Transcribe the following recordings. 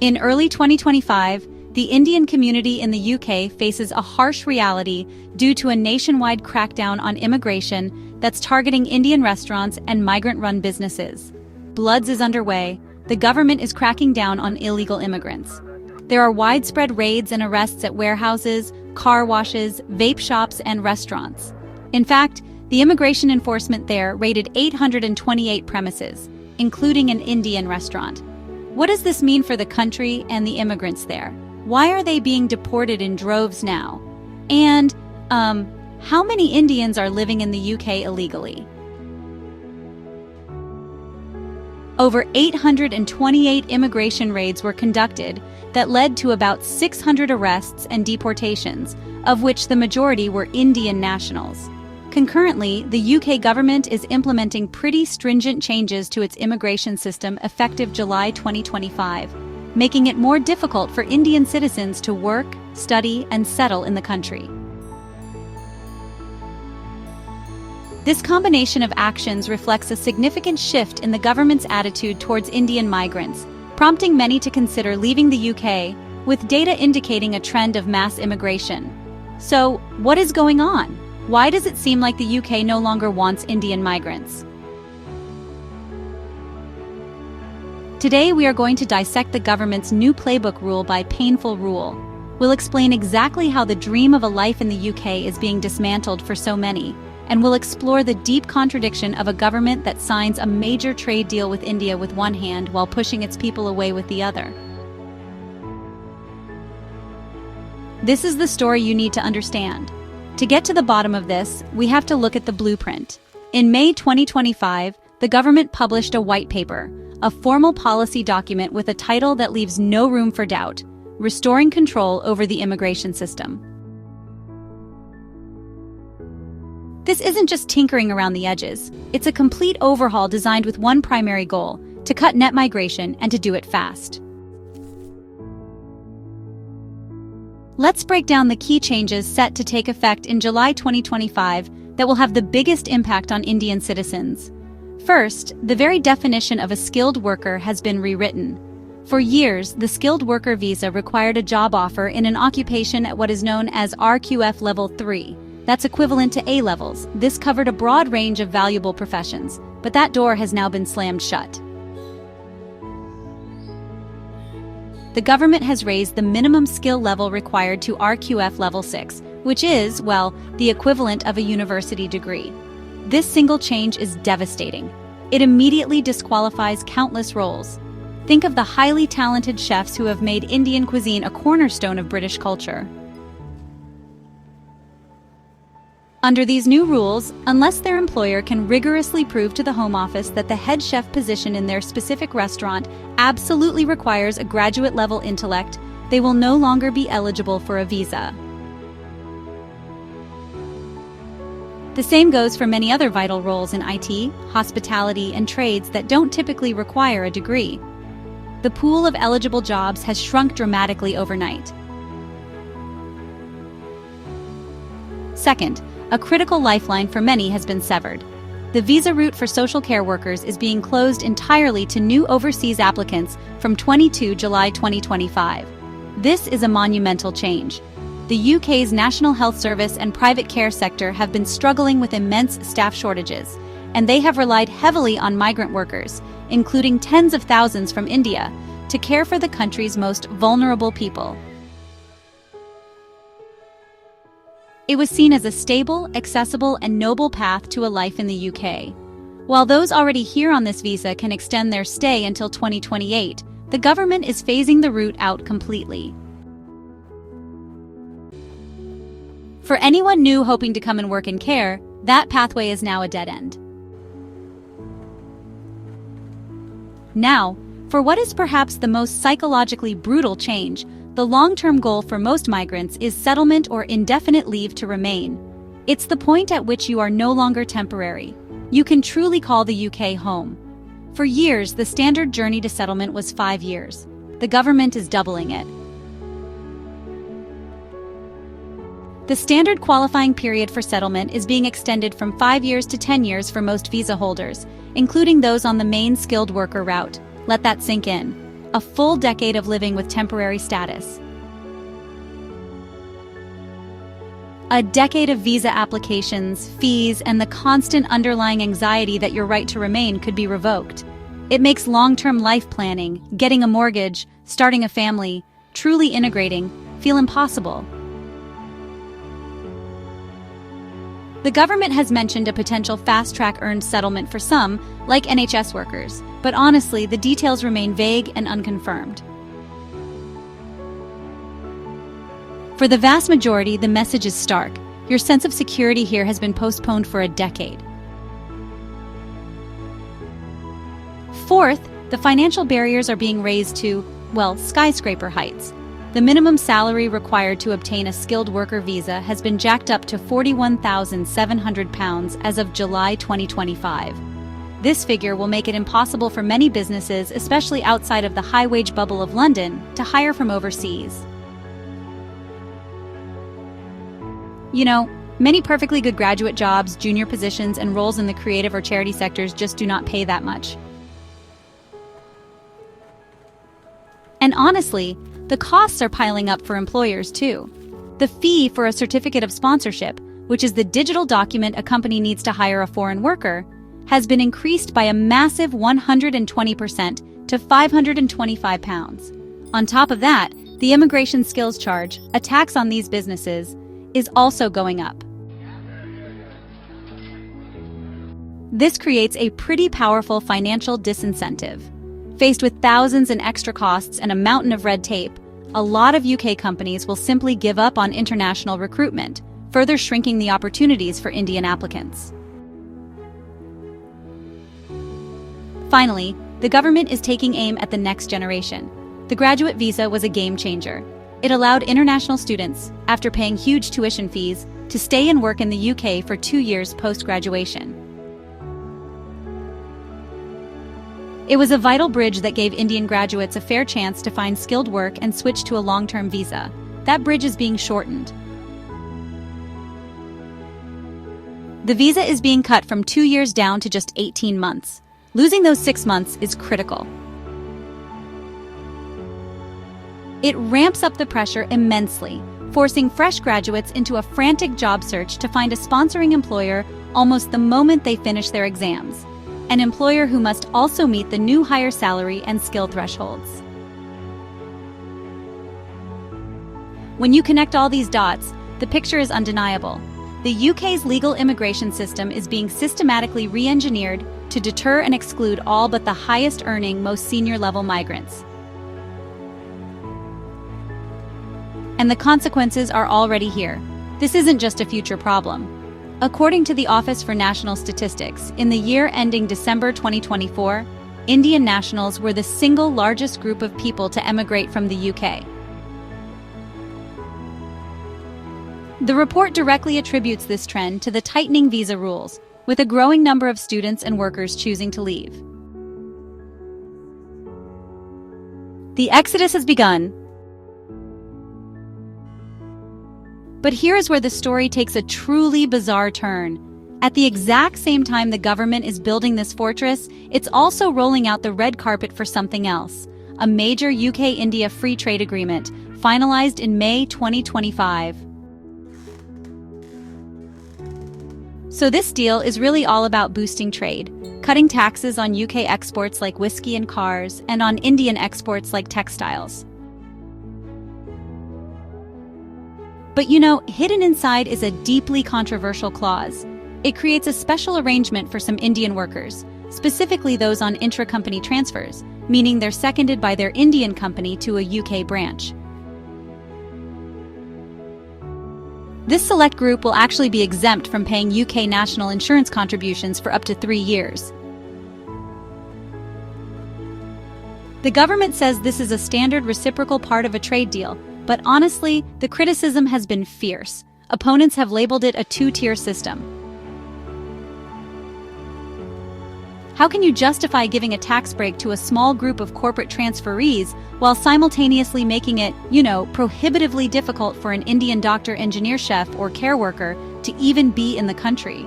In early 2025, the Indian community in the UK faces a harsh reality due to a nationwide crackdown on immigration that's targeting Indian restaurants and migrant-run businesses. Bloods is underway. The government is cracking down on illegal immigrants. There are widespread raids and arrests at warehouses, car washes, vape shops, and restaurants. In fact, the immigration enforcement there raided 828 premises, including an Indian restaurant. What does this mean for the country and the immigrants there? Why are they being deported in droves now? And, how many Indians are living in the UK illegally? Over 828 immigration raids were conducted that led to about 600 arrests and deportations, of which the majority were Indian nationals. Concurrently, the UK government is implementing pretty stringent changes to its immigration system effective July 2025, making it more difficult for Indian citizens to work, study, and settle in the country. This combination of actions reflects a significant shift in the government's attitude towards Indian migrants, prompting many to consider leaving the UK, with data indicating a trend of mass immigration. So, what is going on? Why does it seem like the UK no longer wants Indian migrants? Today we are going to dissect the government's new playbook rule by painful rule. We'll explain exactly how the dream of a life in the UK is being dismantled for so many, and we'll explore the deep contradiction of a government that signs a major trade deal with India with one hand while pushing its people away with the other. This is the story you need to understand. To get to the bottom of this, we have to look at the blueprint. In May 2025, the government published a white paper, a formal policy document with a title that leaves no room for doubt: Restoring Control over the Immigration System. This isn't just tinkering around the edges. It's a complete overhaul designed with one primary goal: to cut net migration and to do it fast. Let's break down the key changes set to take effect in July 2025 that will have the biggest impact on Indian citizens. First, the very definition of a skilled worker has been rewritten. For years, the skilled worker visa required a job offer in an occupation at what is known as RQF Level 3. That's equivalent to A levels. This covered a broad range of valuable professions, but that door has now been slammed shut. The government has raised the minimum skill level required to RQF Level 6, which is, well, the equivalent of a university degree. This single change is devastating. It immediately disqualifies countless roles. Think of the highly talented chefs who have made Indian cuisine a cornerstone of British culture. Under these new rules, unless their employer can rigorously prove to the Home Office that the head chef position in their specific restaurant absolutely requires a graduate-level intellect, they will no longer be eligible for a visa. The same goes for many other vital roles in IT, hospitality, and trades that don't typically require a degree. The pool of eligible jobs has shrunk dramatically overnight. Second, a critical lifeline for many has been severed. The visa route for social care workers is being closed entirely to new overseas applicants from 22 July 2025. This is a monumental change. The UK's National Health Service and private care sector have been struggling with immense staff shortages, and they have relied heavily on migrant workers, including tens of thousands from India, to care for the country's most vulnerable people. It was seen as a stable, accessible, and noble path to a life in the UK. While those already here on this visa can extend their stay until 2028, the government is phasing the route out completely. For anyone new hoping to come and work in care, that pathway is now a dead end. Now, for what is perhaps the most psychologically brutal change, the long-term goal for most migrants is settlement or indefinite leave to remain. It's the point at which you are no longer temporary. You can truly call the UK home. For years, the standard journey to settlement was 5 years. The government is doubling it. The standard qualifying period for settlement is being extended from 5 years to 10 years for most visa holders, including those on the main skilled worker route. Let that sink in. a full decade of living with temporary status. A decade of visa applications, fees, and the constant underlying anxiety that your right to remain could be revoked. It makes long-term life planning, getting a mortgage, starting a family, truly integrating, feel impossible. The government has mentioned a potential fast-track earned settlement for some, like NHS workers, but honestly, the details remain vague and unconfirmed. For the vast majority, the message is stark. Your sense of security here has been postponed for a decade. Fourth, the financial barriers are being raised to, well, skyscraper heights. The minimum salary required to obtain a skilled worker visa has been jacked up to £41,700 as of July 2025. This figure will make it impossible for many businesses, especially outside of the high-wage bubble of London, to hire from overseas. You know, many perfectly good graduate jobs, junior positions, and roles in the creative or charity sectors just do not pay that much. And honestly, the costs are piling up for employers too. The fee for a certificate of sponsorship, which is the digital document a company needs to hire a foreign worker, has been increased by a massive 120% to £525. On top of that, the immigration skills charge, a tax on these businesses, is also going up. This creates a pretty powerful financial disincentive. Faced with thousands in extra costs and a mountain of red tape, a lot of UK companies will simply give up on international recruitment, further shrinking the opportunities for Indian applicants. Finally, the government is taking aim at the next generation. The graduate visa was a game changer. It allowed international students, after paying huge tuition fees, to stay and work in the UK for 2 years post-graduation. It was a vital bridge that gave Indian graduates a fair chance to find skilled work and switch to a long-term visa. That bridge is being shortened. The visa is being cut from 2 years down to just 18 months. Losing those 6 months is critical. It ramps up the pressure immensely, forcing fresh graduates into a frantic job search to find a sponsoring employer almost the moment they finish their exams. An employer who must also meet the new higher salary and skill thresholds. When you connect all these dots, the picture is undeniable. The UK's legal immigration system is being systematically re-engineered to deter and exclude all but the highest-earning, most senior-level migrants. And the consequences are already here. This isn't just a future problem. According to the Office for National Statistics, in the year ending December 2024, Indian nationals were the single largest group of people to emigrate from the UK. The report directly attributes this trend to the tightening visa rules, with a growing number of students and workers choosing to leave. The exodus has begun. But here is where the story takes a truly bizarre turn. At the exact same time the government is building this fortress, it's also rolling out the red carpet for something else, a major UK-India free trade agreement, finalized in May 2025. So this deal is really all about boosting trade, cutting taxes on UK exports like whiskey and cars, and on Indian exports like textiles. But you know, hidden inside is a deeply controversial clause. It creates a special arrangement for some Indian workers, specifically those on intra-company transfers, meaning they're seconded by their Indian company to a UK branch. This select group will actually be exempt from paying UK national insurance contributions for up to 3 years. The government says this is a standard reciprocal part of a trade deal, but honestly, the criticism has been fierce. Opponents have labeled it a two-tier system. How can you justify giving a tax break to a small group of corporate transferees while simultaneously making it, prohibitively difficult for an Indian doctor, engineer, chef, or care worker to even be in the country?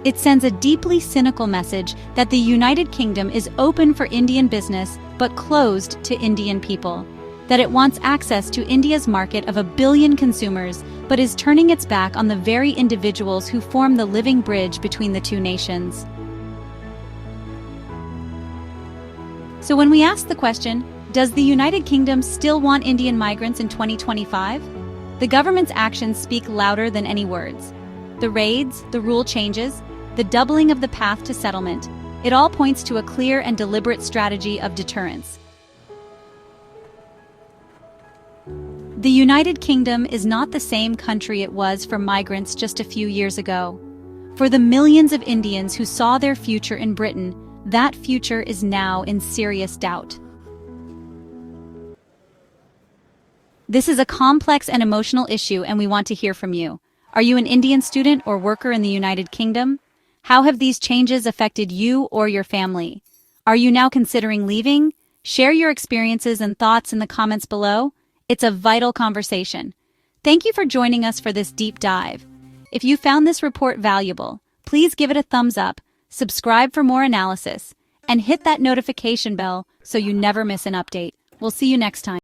It sends a deeply cynical message that the United Kingdom is open for Indian business but closed to Indian people, that it wants access to India's market of 1 billion consumers but is turning its back on the very individuals who form the living bridge between the two nations. So when we ask the question, does the United Kingdom still want Indian migrants in 2025? The government's actions speak louder than any words. The raids, the rule changes, the doubling of the path to settlement, it all points to a clear and deliberate strategy of deterrence. The United Kingdom is not the same country it was for migrants just a few years ago. For the millions of Indians who saw their future in Britain, that future is now in serious doubt. This is a complex and emotional issue, and we want to hear from you. Are you an Indian student or worker in the United Kingdom? How have these changes affected you or your family? Are you now considering leaving? Share your experiences and thoughts in the comments below. It's a vital conversation. Thank you for joining us for this deep dive. If you found this report valuable, please give it a thumbs up, subscribe for more analysis, and hit that notification bell so you never miss an update. We'll see you next time.